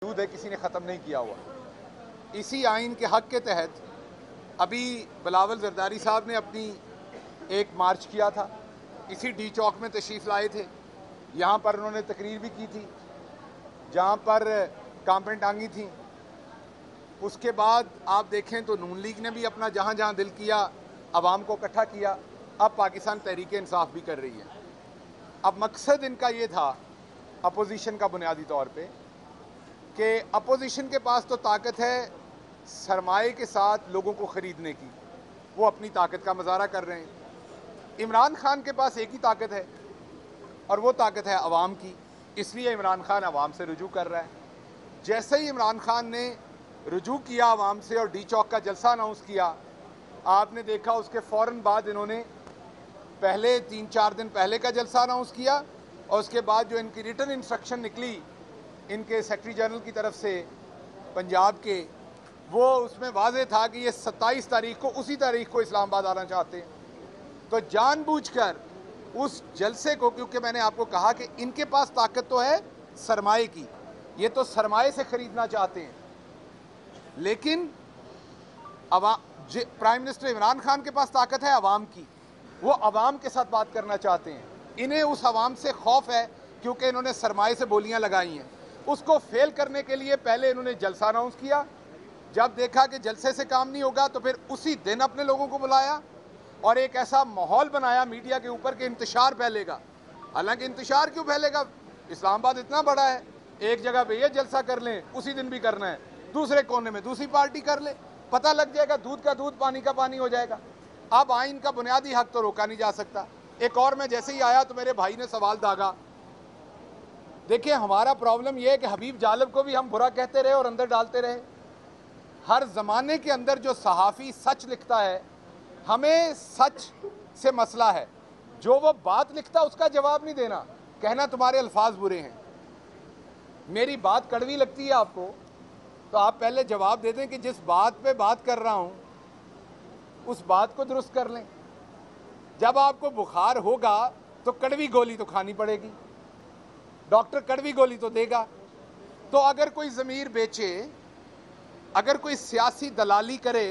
है, किसी ने ख़त्म नहीं किया हुआ। इसी आइन के हक़ के तहत अभी बिलावल ज़रदारी साहब ने अपनी एक मार्च किया था, इसी डी चौक में तशरीफ़ लाए थे। यहाँ पर उन्होंने तकरीर भी की थी जहाँ पर कांपें टांगी थी। उसके बाद आप देखें तो नून लीग ने भी अपना जहाँ जहाँ दिल किया आवाम को इकट्ठा किया। अब पाकिस्तान तहरीक इंसाफ भी कर रही है। अब मकसद इनका ये था अपोजिशन का बुनियादी तौर पे कि अपोजिशन के पास तो ताकत है सरमाए के साथ लोगों को ख़रीदने की, वो अपनी ताकत का मुजाहरा कर रहे हैं। इमरान खान के पास एक ही ताकत है और वो ताकत है अवाम की, इसलिए इमरान खान अवाम से रुजू कर रहा है। जैसे ही इमरान खान ने रुजू किया अवाम से और डी चौक का जलसा अनाउंस किया, आपने देखा उसके फ़ौरन बाद इन्होंने पहले 3-4 दिन पहले का जलसा अनाउंस किया और उसके बाद जो इनकी रिटन इंस्ट्रक्शन निकली इनके सेक्रेटरी जनरल की तरफ से पंजाब के, वो उसमें वाज़ेह था कि ये 27 तारीख को उसी तारीख को इस्लामाबाद आना चाहते हैं। तो जानबूझकर उस जलसे को, क्योंकि मैंने आपको कहा कि इनके पास ताकत तो है सरमाए की, ये तो सरमाए से ख़रीदना चाहते हैं, लेकिन प्राइम मिनिस्टर इमरान खान के पास ताकत है अवाम की, वो अवाम के साथ बात करना चाहते हैं। इन्हें उस अवाम से खौफ है क्योंकि इन्होंने सरमाए से बोलियां लगाई हैं। उसको फेल करने के लिए पहले इन्होंने जलसा अनाउंस किया, जब देखा कि जलसे से काम नहीं होगा तो फिर उसी दिन अपने लोगों को बुलाया और एक ऐसा माहौल बनाया मीडिया के ऊपर कि इंतशार फैलेगा। हालांकि इंतशार क्यों फैलेगा, इस्लामाबाद इतना बड़ा है, एक जगह पे ये जलसा कर लें, उसी दिन भी करना है, दूसरे कोने में दूसरी पार्टी कर ले, पता लग जाएगा, दूध का दूध पानी का पानी हो जाएगा। अब आइन का बुनियादी हक तो रोका नहीं जा सकता। एक और मैं जैसे ही आया तो मेरे भाई ने सवाल दागा। देखिए, हमारा प्रॉब्लम यह है कि हबीब जालिब को भी हम बुरा कहते रहे और अंदर डालते रहे। हर ज़माने के अंदर जो सहाफ़ी सच लिखता है, हमें सच से मसला है। जो वो बात लिखता उसका जवाब नहीं देना, कहना तुम्हारे अल्फाज बुरे हैं। मेरी बात कड़वी लगती है आपको तो आप पहले जवाब दे दें कि जिस बात पे बात कर रहा हूँ उस बात को दुरुस्त कर लें। जब आपको बुखार होगा तो कड़वी गोली तो खानी पड़ेगी, डॉक्टर कड़वी गोली तो देगा। तो अगर कोई ज़मीर बेचे, अगर कोई सियासी दलाली करे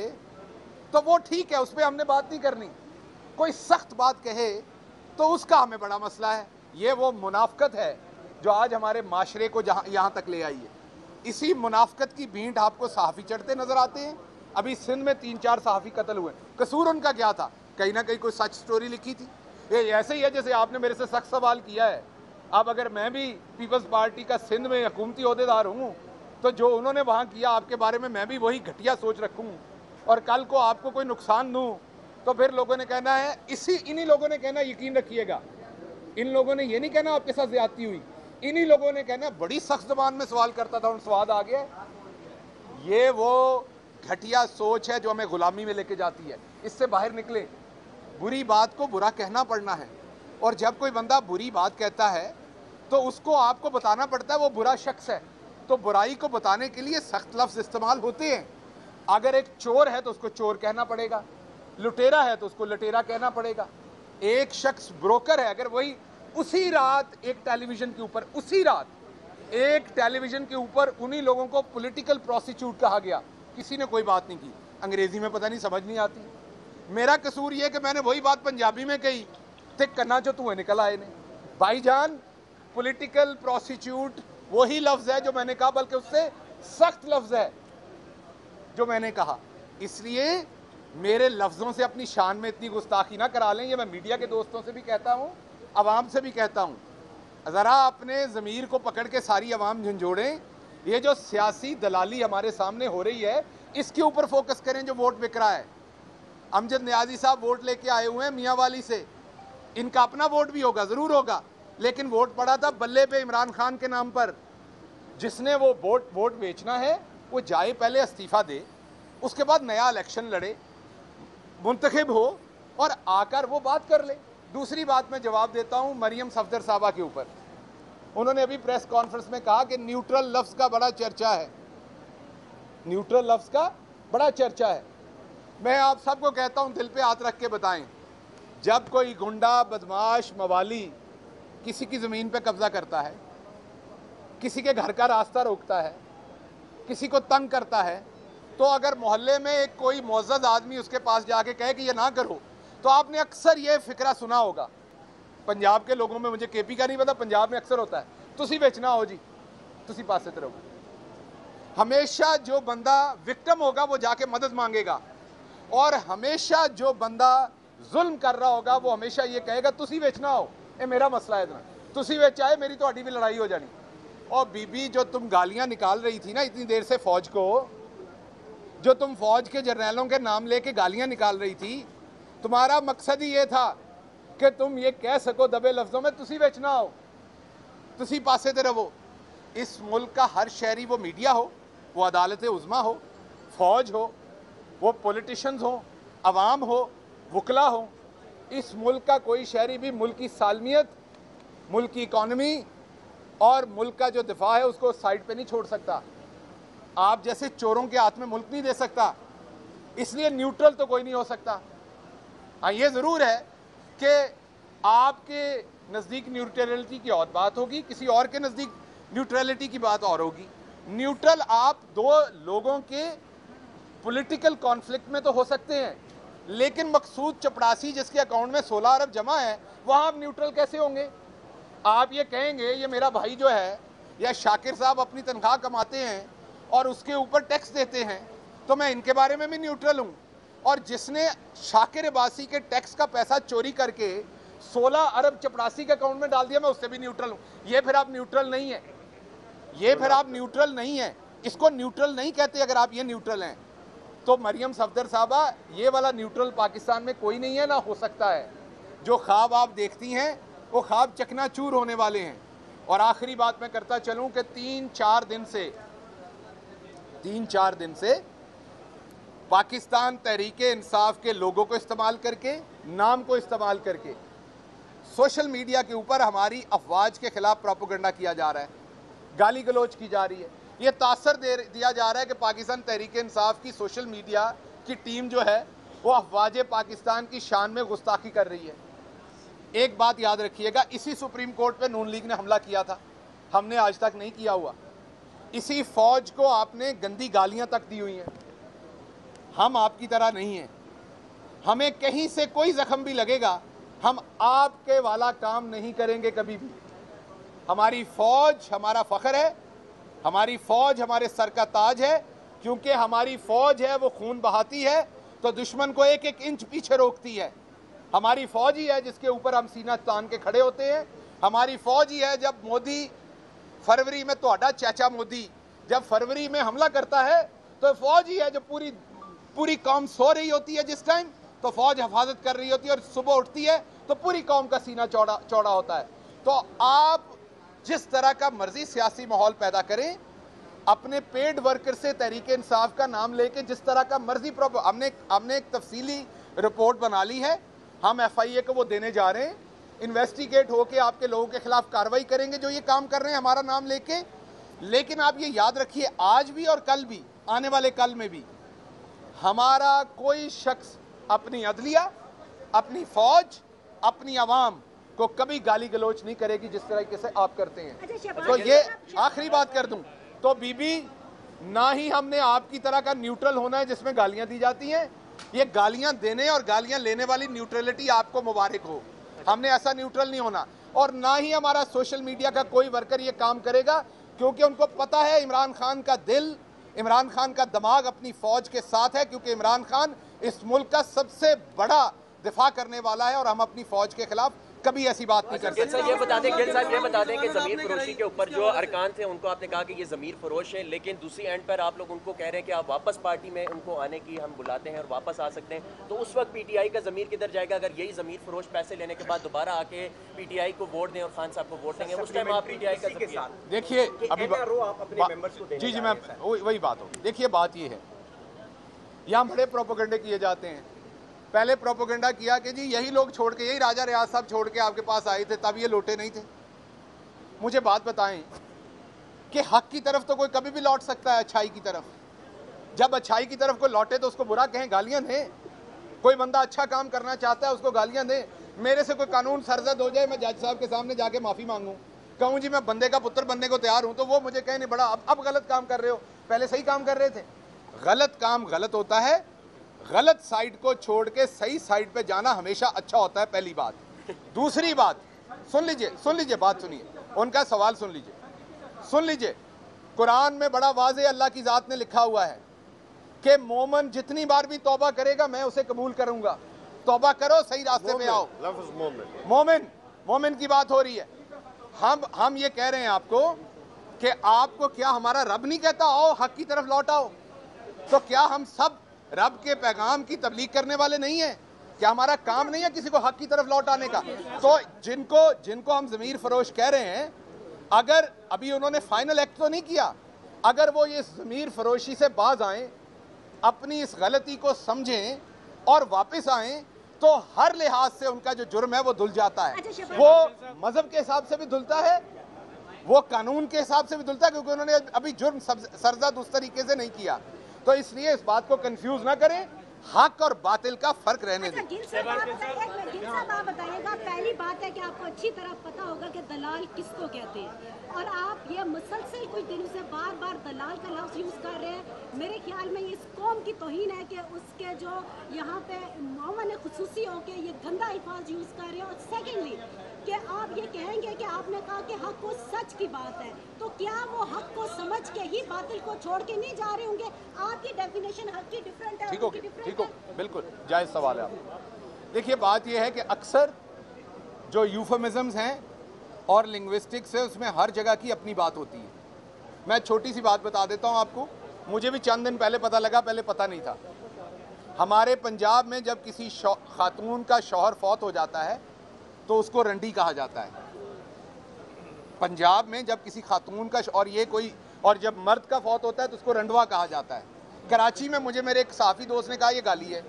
तो वो ठीक है, उस पर हमने बात नहीं करनी। कोई सख्त बात कहे तो उसका हमें बड़ा मसला है। ये वो मुनाफकत है जो आज हमारे माशरे को यहाँ तक ले आई है। इसी मुनाफकत की भींट आपको सहाफ़ी चढ़ते नज़र आते हैं। अभी सिंध में 3-4 सहाफ़ी कत्ल हुए, कसूर उनका क्या था? कहीं ना कहीं कोई सच स्टोरी लिखी थी। ये ऐसे ही है जैसे आपने मेरे से सख्त सवाल किया है। अब अगर मैं भी पीपल्स पार्टी का सिंध में हुकूमती ओहदेदार हूँ तो जो उन्होंने वहाँ किया आपके बारे में मैं भी वही घटिया सोच रखूँ और कल को आपको कोई नुकसान दूँ तो फिर लोगों ने कहना है, इन्हीं लोगों ने कहना, यकीन रखिएगा, इन लोगों ने ये नहीं कहना आपके साथ ज्यादती हुई, इन्हीं लोगों ने कहना बड़ी सख्त ज़बान में सवाल करता था, उन स्वाद आ गया। ये वो घटिया सोच है जो हमें गुलामी में लेके जाती है। इससे बाहर निकले। बुरी बात को बुरा कहना पड़ना है, और जब कोई बंदा बुरी बात कहता है तो उसको आपको बताना पड़ता है वो बुरा शख्स है। तो बुराई को बताने के लिए सख्त लफ्ज़ इस्तेमाल होते हैं। अगर एक चोर है तो उसको चोर कहना पड़ेगा, लुटेरा है तो उसको लुटेरा कहना पड़ेगा। एक शख्स ब्रोकर है, अगर वही उसी रात एक टेलीविज़न के ऊपर, उसी रात एक टेलीविज़न के ऊपर उन्हीं लोगों को पॉलिटिकल प्रोस्टिट्यूट कहा गया, किसी ने कोई बात नहीं की। अंग्रेज़ी में पता नहीं समझ नहीं आती। मेरा कसूर ये कि मैंने वही बात पंजाबी में कही, थे कन्ना जो तुम्हें निकल आए ने। भाईजान, पॉलिटिकल प्रोस्टिट्यूट वही लफ्ज़ है जो मैंने कहा, बल्कि उससे सख्त लफ्ज़ है जो मैंने कहा। इसलिए मेरे लफ्ज़ों से अपनी शान में इतनी गुस्ताखी ना करा लें। ये मैं मीडिया के दोस्तों से भी कहता हूँ, अवाम से भी कहता हूँ। ज़रा अपने ज़मीर को पकड़ के सारी अवाम झंझोड़ें। ये जो सियासी दलाली हमारे सामने हो रही है, इसके ऊपर फोकस करें जो वोट बिक रहा है। अमजद नियाज़ी साहब वोट लेके आए हुए हैं मियाँ वाली से, इनका अपना वोट भी होगा, ज़रूर होगा, लेकिन वोट पड़ा था बल्ले पे इमरान खान के नाम पर। जिसने वो वोट बेचना है वो जाए, पहले इस्तीफ़ा दे, उसके बाद नया इलेक्शन लड़े, मुंतखब हो और आकर वो बात कर ले। दूसरी बात मैं जवाब देता हूँ मरियम सफदर साहबा के ऊपर। उन्होंने अभी प्रेस कॉन्फ्रेंस में कहा कि न्यूट्रल लफ्ज़ का बड़ा चर्चा है, न्यूट्रल लफ्ज़ का बड़ा चर्चा है। मैं आप सबको कहता हूँ, दिल पे हाथ रख के बताएं, जब कोई गुंडा, बदमाश, मवाली किसी की ज़मीन पे कब्ज़ा करता है, किसी के घर का रास्ता रोकता है, किसी को तंग करता है, तो अगर मोहल्ले में एक कोई मुअज़्ज़ज़ आदमी उसके पास जाके कहे कि ये ना करो, तो आपने अक्सर ये फिक्रा सुना होगा। पंजाब के लोगों में, मुझे केपी का नहीं पता, पंजाब में अक्सर होता है, तुसी बेचना हो जी, तुसी पासे तरह। हमेशा जो बंदा विक्टिम होगा वो जाके मदद मांगेगा, और हमेशा जो बंदा जुल्म कर रहा होगा वो हमेशा ये कहेगा तुसी बेचना हो, ये मेरा मसला है, इतना तुसी बेचा है, मेरी तो भी लड़ाई हो जानी। और बीबी, जो तुम गालियां निकाल रही थी ना इतनी देर से फौज को, जो तुम फौज के जर्नैलों के नाम लेके गालियां निकाल रही थी, तुम्हारा मकसद ही ये था कि तुम ये कह सको दबे लफ्जों में तुसी बेचना हो, तुसी पासे ते रहो। इस मुल्क का हर शहरी, वो मीडिया हो, वो अदालत उज़्मा हो, फौज हो, वो पॉलिटिशियंस हो, अवाम हो, वकला हो, इस मुल्क का कोई शहरी भी मुल्क की सालमियत, मुल्क की इकॉनमी और मुल्क का जो दिफा है उसको साइड पे नहीं छोड़ सकता। आप जैसे चोरों के हाथ में मुल्क नहीं दे सकता, इसलिए न्यूट्रल तो कोई नहीं हो सकता। हाँ, ये ज़रूर है कि आपके नज़दीक न्यूट्रलिटी की और बात होगी, किसी और के नज़दीक न्यूट्रलिटी की बात और होगी। न्यूट्रल आप दो लोगों के पॉलिटिकल कॉन्फ्लिक्ट में तो हो सकते हैं, लेकिन मकसूद चपड़ासी जिसके अकाउंट में 16 अरब जमा है, वहाँ आप न्यूट्रल कैसे होंगे? आप ये कहेंगे ये मेरा भाई जो है, या शाकिर साहब अपनी तनख्वाह कमाते हैं और उसके ऊपर टैक्स देते हैं, तो मैं इनके बारे में भी न्यूट्रल हूँ। और जिसने शाकिर अब्बासी के टैक्स का पैसा चोरी करके 16 अरब चपड़ासी के अकाउंट में डाल दिया, मैं उससे भी न्यूट्रल हूँ। ये फिर आप न्यूट्रल नहीं है, ये फिर आप न्यूट्रल नहीं है, इसको न्यूट्रल नहीं कहते। अगर आप ये न्यूट्रल हैं तो मरियम सफदर साहबा, ये वाला न्यूट्रल पाकिस्तान में कोई नहीं है, ना हो सकता है। जो ख्वाब आप देखती हैं वो ख्वाब चकनाचूर होने वाले हैं। और आखिरी बात मैं करता चलूं कि 3-4 दिन से पाकिस्तान तहरीक इंसाफ के लोगों को इस्तेमाल करके, नाम को इस्तेमाल करके सोशल मीडिया के ऊपर हमारी अफवाज के खिलाफ प्रोपेगेंडा किया जा रहा है, गाली गलौज की जा रही है। ये तासर दिया जा रहा है कि पाकिस्तान तहरीक इंसाफ की सोशल मीडिया की टीम जो है वो अफवाज पाकिस्तान की शान में गुस्ताखी कर रही है। एक बात याद रखिएगा, इसी सुप्रीम कोर्ट पे नून लीग ने हमला किया था, हमने आज तक नहीं किया हुआ। इसी फौज को आपने गंदी गालियां तक दी हुई हैं। हम आपकी तरह नहीं हैं, हमें कहीं से कोई जख्म भी लगेगा, हम आपके वाला काम नहीं करेंगे कभी भी। हमारी फौज हमारा फख्र है, हमारी फौज हमारे सर का ताज है, क्योंकि हमारी फौज है वो खून बहाती है तो दुश्मन को 1-1 इंच पीछे रोकती है। हमारी फौज ही है जिसके ऊपर हम सीना तान के खड़े होते हैं। हमारी फौज ही है, जब मोदी फरवरी में, तो चाचा मोदी जब फरवरी में हमला करता है तो फौज ही है, जो पूरी कौम सो रही होती है जिस टाइम, तो फौज हिफाजत कर रही होती है, और सुबह उठती है तो पूरी कौम का सीना चौड़ा होता है। तो आप जिस तरह का मर्जी सियासी माहौल पैदा करें, अपने पेड वर्कर से तहरीक इंसाफ का नाम लेके जिस तरह का मर्जी हमने एक तफसीली रिपोर्ट बना ली है, हम FIA को वो देने जा रहे हैं। इन्वेस्टिगेट होके आपके लोगों के खिलाफ कार्रवाई करेंगे जो ये काम कर रहे हैं हमारा नाम लेके। लेकिन आप ये याद रखिए, आज भी और कल भी, आने वाले कल में भी, हमारा कोई शख्स अपनी अदलिया, अपनी फौज, अपनी आवाम को कभी गाली गलोच नहीं करेगी जिस तरीके से आप करते हैं। तो ये आखिरी बात कर दूं, तो बीबी, ना ही हमने आपकी तरह का न्यूट्रल होना है जिसमें गालियां दी जाती हैं। ये गालियां देने और गालियां लेने वाली न्यूट्रलिटी आपको मुबारक हो, हमने ऐसा न्यूट्रल नहीं होना। और ना ही हमारा सोशल मीडिया का कोई वर्कर ये काम करेगा, क्योंकि उनको पता है इमरान खान का दिल, इमरान खान का दिमाग अपनी फौज के साथ है, क्योंकि इमरान खान इस मुल्क का सबसे बड़ा दिफा करने वाला है और हम अपनी फौज के खिलाफ कभी ऐसी बात नहीं कर सकते। ये बता दें कि ज़मीर फरोशी के ऊपर जो अरकान थे उनको आपने कहा कि ये ज़मीर फरोश है, लेकिन दूसरी एंड पर आप लोग उनको कह रहे हैं कि आप वापस पार्टी में उनको आने की हम बुलाते हैं और वापस आ सकते हैं। तो उस वक्त PTI का ज़मीर किधर जाएगा अगर यही ज़मीर फरोश पैसे लेने के बाद दोबारा आके PTI को वोट दें और खान साहब को वोट देंगे? उस टाइम आप PTI का साथ देखिए, अभी जी मैं वही बात हो। देखिए, बात ये है, यहाँ बड़े प्रोपेगेंडे किए जाते हैं। पहले प्रोपेगेंडा किया कि जी यही लोग छोड़ के, यही राजा रियाज साहब छोड़ के आपके पास आए थे, तब ये लौटे नहीं थे। मुझे बात बताएं कि हक की तरफ तो कोई कभी भी लौट सकता है, अच्छाई की तरफ। जब अच्छाई की तरफ कोई लौटे तो उसको बुरा कहें, गालियां दें। कोई बंदा अच्छा काम करना चाहता है उसको गालियां दें। मेरे से कोई कानून सरजद हो जाए, मैं जज साहब के सामने जाके माफ़ी मांगूँ, कहूँ जी मैं बंदे का पुत्र बनने को तैयार हूँ, तो वो मुझे कहें नहीं बड़ा अब गलत काम कर रहे हो, पहले सही काम कर रहे थे। गलत काम गलत होता है, गलत साइड को छोड़ के सही साइड पे जाना हमेशा अच्छा होता है, पहली बात। दूसरी बात, सुन लीजिए बात सुनिए, उनका सवाल सुन लीजिए। कुरान में बड़ा वाज़े अल्लाह की ज़ात ने लिखा हुआ है कि मोमिन जितनी बार भी तौबा करेगा मैं उसे कबूल करूंगा। तौबा करो, सही रास्ते पे आओ। मोमिन की बात हो रही है। हम ये कह रहे हैं आपको कि आपको क्या हमारा रब नहीं कहता आओ हक की तरफ लौट आओ? तो क्या हम सब रब के पैगाम की तबलीग करने वाले नहीं हैं? क्या हमारा काम नहीं है किसी को हक की तरफ लौट आने का? तो जिनको हम ज़मीर फरोश कह रहे हैं, अगर अभी उन्होंने फाइनल एक्ट तो नहीं किया, अगर वो ये ज़मीर फरोशी से बाज आएं, अपनी इस गलती को समझें और वापस आएं, तो हर लिहाज से उनका जो जुर्म है वो धुल जाता है। वो मजहब के हिसाब से भी धुलता है, वो कानून के हिसाब से भी धुलता है, क्योंकि उन्होंने अभी जुर्म सरजद उस तरीके से नहीं किया। तो इसलिए इस बात को कंफ्यूज ना करें, हक और बातिल का फर्क रहने दें। गिल साहब आप बताइएगा, पहली बात है कि आपको अच्छी तरह पता होगा कि दलाल किसको कहते हैं, और आप ये मुसलसल कुछ दिनों से बार बार दलाल का लफ्ज़ यूज़ कर रहे हैं। मेरे ख्याल में इस कौम की तौहीन है कि उसके जो यहाँ पे मौमन खुसूसी हो के ये गंदा अल्फाज यूज़ कर रहे हैं। और सेकेंडली कि आप ये कहेंगे कि आपने कहा कि हक को सच की बात है, तो क्या वो हक को समझ के ही बातिल को छोड़ के नहीं जा रहे होंगे? आपकी डेफिनेशन हक की डिफरेंट है, ठीक हो, बिल्कुल जायज़ सवाल है आपका। देखिए, बात यह है कि अक्सर जो यूफेमिज़म्स हैं और लिंग्विस्टिक्स है, उसमें हर जगह की अपनी बात होती है। मैं छोटी सी बात बता देता हूँ आपको, मुझे भी चंद दिन पहले पता लगा, पहले पता नहीं था। हमारे पंजाब में जब किसी खातून का शौहर फौत हो जाता है तो उसको रंडी कहा जाता है। पंजाब में जब किसी खातून का और जब मर्द का फौत होता है तो उसको रंडवा कहा जाता है। कराची में मुझे मेरे एक साफ़ी दोस्त ने कहा ये गाली है।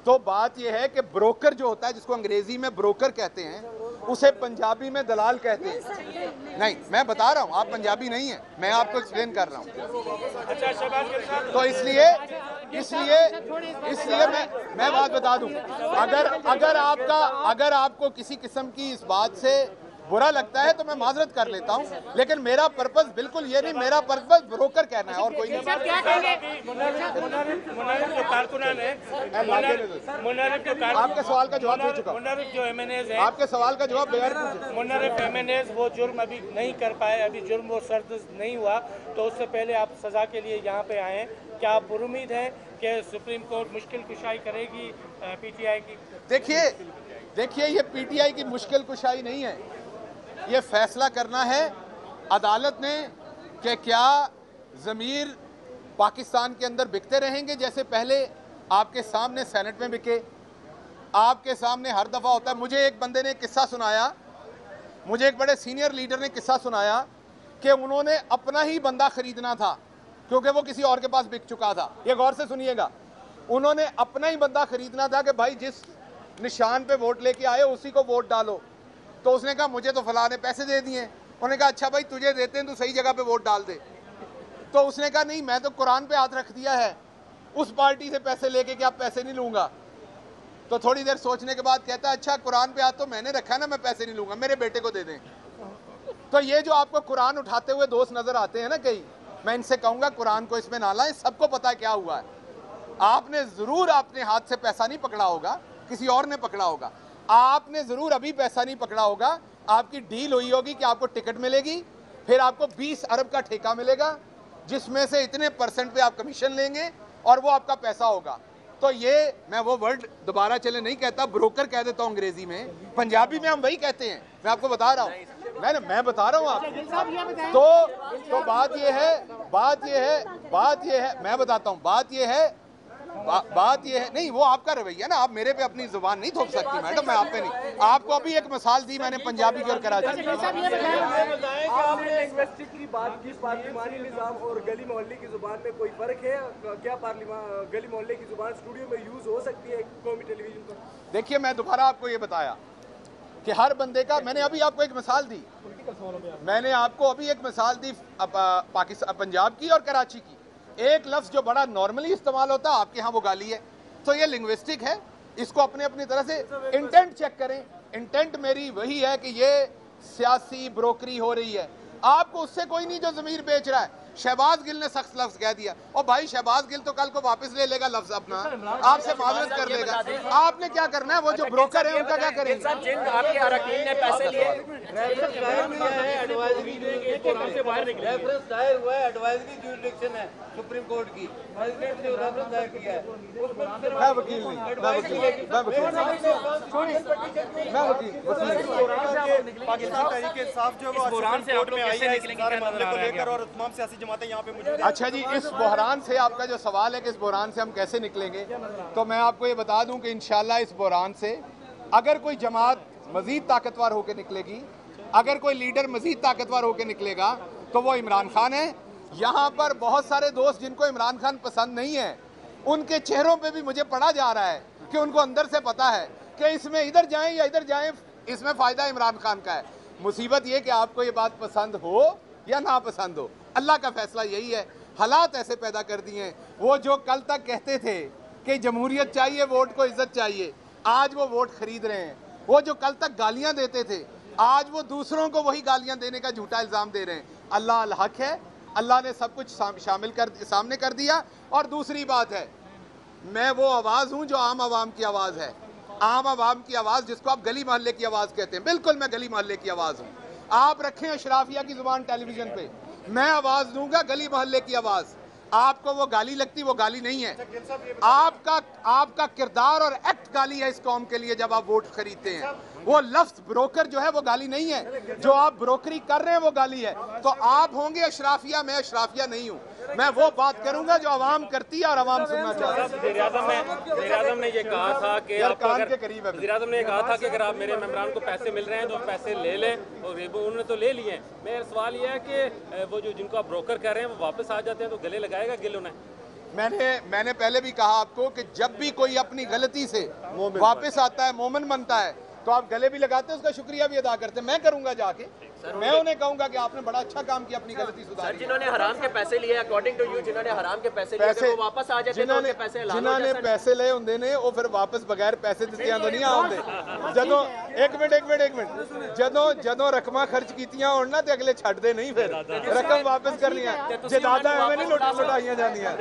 तो बात यह है कि ब्रोकर जो होता है, जिसको अंग्रेजी में ब्रोकर कहते हैं, उसे पंजाबी में दलाल कहते हैं। नहीं, मैं बता रहा हूँ, आप पंजाबी नहीं हैं, मैं आपको एक्सप्लेन कर रहा हूँ। तो इसलिए मैं बात बता दूं, अगर आपको किसी किस्म की इस बात से बुरा लगता है तो मैं माजरत कर लेता हूं, लेकिन मेरा पर्पस बिल्कुल ये नहीं, मेरा पर्पस ब्रोकर कहना है और कोई नहीं। आपके सवाल का जवाब दे चुका हूं। जो एमएनएज है, आपके सवाल का जवाब बगैर मुनर्रिफ एमएनएज वो जुर्म अभी नहीं कर पाए, अभी जुर्म वो सर्द नहीं हुआ, तो उससे पहले आप सजा के लिए यहाँ पे आए हैं। क्या आप पुरुमीद हैं कि सुप्रीम कोर्ट मुश्किल कुशाई करेगी पीटीआई की? देखिए, ये पीटीआई की मुश्किल कुशाई नहीं है, ये फैसला करना है अदालत ने कि क्या ज़मीर पाकिस्तान के अंदर बिकते रहेंगे जैसे पहले आपके सामने सेनेट में बिके, आपके सामने हर दफ़ा होता है। मुझे एक बंदे ने किस्सा सुनाया, मुझे एक बड़े सीनियर लीडर ने किस्सा सुनाया कि उन्होंने अपना ही बंदा ख़रीदना था क्योंकि वो किसी और के पास बिक चुका था। ये गौर से सुनिएगा, उन्होंने अपना ही बंदा ख़रीदना था कि भाई जिस निशान पे वोट लेके आए उसी को वोट डालो। तो उसने कहा मुझे तो फलां ने पैसे दे दिए। उन्होंने कहा अच्छा भाई तुझे देते हैं, तू सही जगह पे वोट डाल दे। तो उसने कहा नहीं, मैं तो कुरान पे हाथ रख दिया है, उस पार्टी से पैसे लेके क्या पैसे नहीं लूँगा। तो थोड़ी देर सोचने के बाद कहता है अच्छा कुरान पे हाथ तो मैंने रखा है ना, मैं पैसे नहीं लूँगा, मेरे बेटे को दे दें। तो ये जो आपको कुरान उठाते हुए दोस्त नज़र आते हैं ना कहीं, मैं इनसे कहूँगा कुरान को इसमें ना लाएं, सबको पता है क्या हुआ है। आपने ज़रूर अपने हाथ से पैसा नहीं पकड़ा होगा, किसी और ने पकड़ा होगा। आपने ज़रूर अभी पैसा नहीं पकड़ा होगा, आपकी डील हुई होगी कि आपको टिकट मिलेगी, फिर आपको 20 अरब का ठेका मिलेगा जिसमें से इतने % पे आप कमीशन लेंगे और वो आपका पैसा होगा। तो ये मैं वो वर्ड दोबारा चले नहीं कहता, ब्रोकर कह देता हूँ अंग्रेजी में, पंजाबी में हम वही कहते हैं। मैं आपको बता रहा हूँ, मैं बता रहा हूँ आपको। तो बात ये है, मैं बताता हूँ, बात ये है नहीं, वो आपका रवैया ना, आप मेरे पे अपनी जुबान नहीं थोप सकती मैडम, मैं आप पे नहीं। आपको अभी एक मिसाल दी मैंने पंजाबी की और कराची की। आपने लिंग्विस्टिक की बात की, पार्लिमानी निज़ाम और गली मोहल्ले की जुबान में कोई फर्क है क्या? गली मोहल्ले की जुबान स्टूडियो में यूज हो सकती है कौमी टेलीविजन पर? देखिए, मैं दोबारा आपको ये बताया कि हर बंदे का, मैंने अभी आपको एक मिसाल दी, पाकिस्तान पंजाब की और कराची की। एक लफ्ज़ जो बड़ा नॉर्मली इस्तेमाल होता है आपके यहाँ वो गाली है। तो ये लिंग्विस्टिक है, इसको अपनी तरह से इंटेंट चेक करें। इंटेंट मेरी वही है कि ये सियासी ब्रोकरी हो रही है, आपको उससे कोई नहीं जो ज़मीर बेच रहा है। शहबाज गिल ने सख्त लफ्ज कह दिया। और भाई शहबाज गिल तो कल को वापस ले लेगा लफ्ज अपना, आपसे माजरत कर लेगा। आपने क्या करना है, वो जो ब्रोकर है उनका क्या करेंगे? आपके अरकान ने पैसे लिए, रेफरेंस दायर हुआ है, एडवाइजरी ज्यूरिडिक्शन है सुप्रीम कोर्ट की, प्रेसिडेंट ने रेफरेंस दायर किया है, उसमें मैं वकील नहीं, मैं वकील पाकिस्तान तहरीक इंसाफ जो है बुरहान से कोर्ट में आई है इस सारे मामले को लेकर, और तमाम सियासी जमातें यहाँ पे मौजूद हैं। अच्छा जी, इस बहरान से आपका जो सवाल है कि इस बहरान से हम कैसे निकलेंगे, तो मैं आपको ये बता दूं कि इंशाल्लाह इस बहरान से अगर कोई जमात मजीद ताकतवर होकर निकलेगी, अगर कोई लीडर मजीद ताकतवर होकर निकलेगा तो वो इमरान खान है। यहाँ पर बहुत सारे दोस्त जिनको इमरान खान पसंद नहीं है, उनके चेहरों पे भी मुझे पढ़ा जा रहा है कि उनको अंदर से पता है कि इसमें इधर जाएं या इधर जाएं, इसमें फ़ायदा इमरान खान का है। मुसीबत ये कि आपको ये बात पसंद हो या ना पसंद हो, अल्लाह का फैसला यही है। हालात ऐसे पैदा कर दिए हैं, वो जो कल तक कहते थे कि जमहूरियत चाहिए, वोट को इज्जत चाहिए, आज वो वोट खरीद रहे हैं। वो जो कल तक गालियां देते थे, आज वो दूसरों को वही गालियां देने का झूठा इल्ज़ाम दे रहे हैं। अल्लाह अल हक है, अल्लाह ने सब कुछ शामिल कर सामने कर दिया। और दूसरी बात है, मैं वो आवाज़ हूँ जो आम आवाम की आवाज़ है, आम आवाम की आवाज़ जिसको आप गली मोहल्ले की आवाज़ कहते हैं। बिल्कुल मैं गली मोहल्ले की आवाज़ हूँ। आप रखें अशराफिया की ज़ुबान टेलीविज़न पे, मैं आवाज़ दूंगा गली मोहल्ले की आवाज़। आपको वो गाली लगती, वो गाली नहीं है। आपका किरदार और एक्ट गाली है इस कौम के लिए जब आप वोट खरीदते हैं। वो लफ्ज ब्रोकर जो है वो गाली नहीं है, जो आप ब्रोकरी कर रहे हैं वो गाली है। तो आप होंगे अशराफिया, मैं अशराफिया नहीं हूँ। मैं वो बात करूंगा जो आवाम करती है और आवाम सुनना चाहती है। वज़ीर-ए-आज़म ने ये कहा था कि वज़ीर-ए-आज़म ने कहा था कि अगर आप मेरे मेंबरान को पैसे मिल रहे हैं तो पैसे ले लें, और उन्होंने तो ले लिए हैं। मेरा सवाल ये है कि वो जो जिनको आप ब्रोकर कर रहे हैं वो वापस आ जाते हैं तो गले लगाएगा गिल उन्हें? मैंने पहले भी कहा आपको कि जब भी कोई अपनी गलती से वापस आता है, मोमिन बनता है, तो आप गले भी लगाते हैं, उसका शुक्रिया भी अदा करते हैं। मैं करूंगा जाके, मैं उन्हें कहूंगा कि आपने बड़ा अच्छा काम किया, अपनी गलती सुधारी। जिन्होंने हराम के पैसे लिए, अकॉर्डिंग टू यू, जिन्होंने हराम के पैसे लिए, वो वापस आ जाते हैं तो उनके पैसे हलाल हो जाते हैं। जिन्होंने पैसे ले होंगे ने वो फिर वापस बगैर पैसे दित्तियां तो नहीं आउंदे। जदों एक मिनट जदों रकमां खर्च कीतियां होण ना ते अगले छड्डदे नहीं, फिर रकम वापस करनी है। जे दादा एवें नहीं लुटाइयां जांदियां।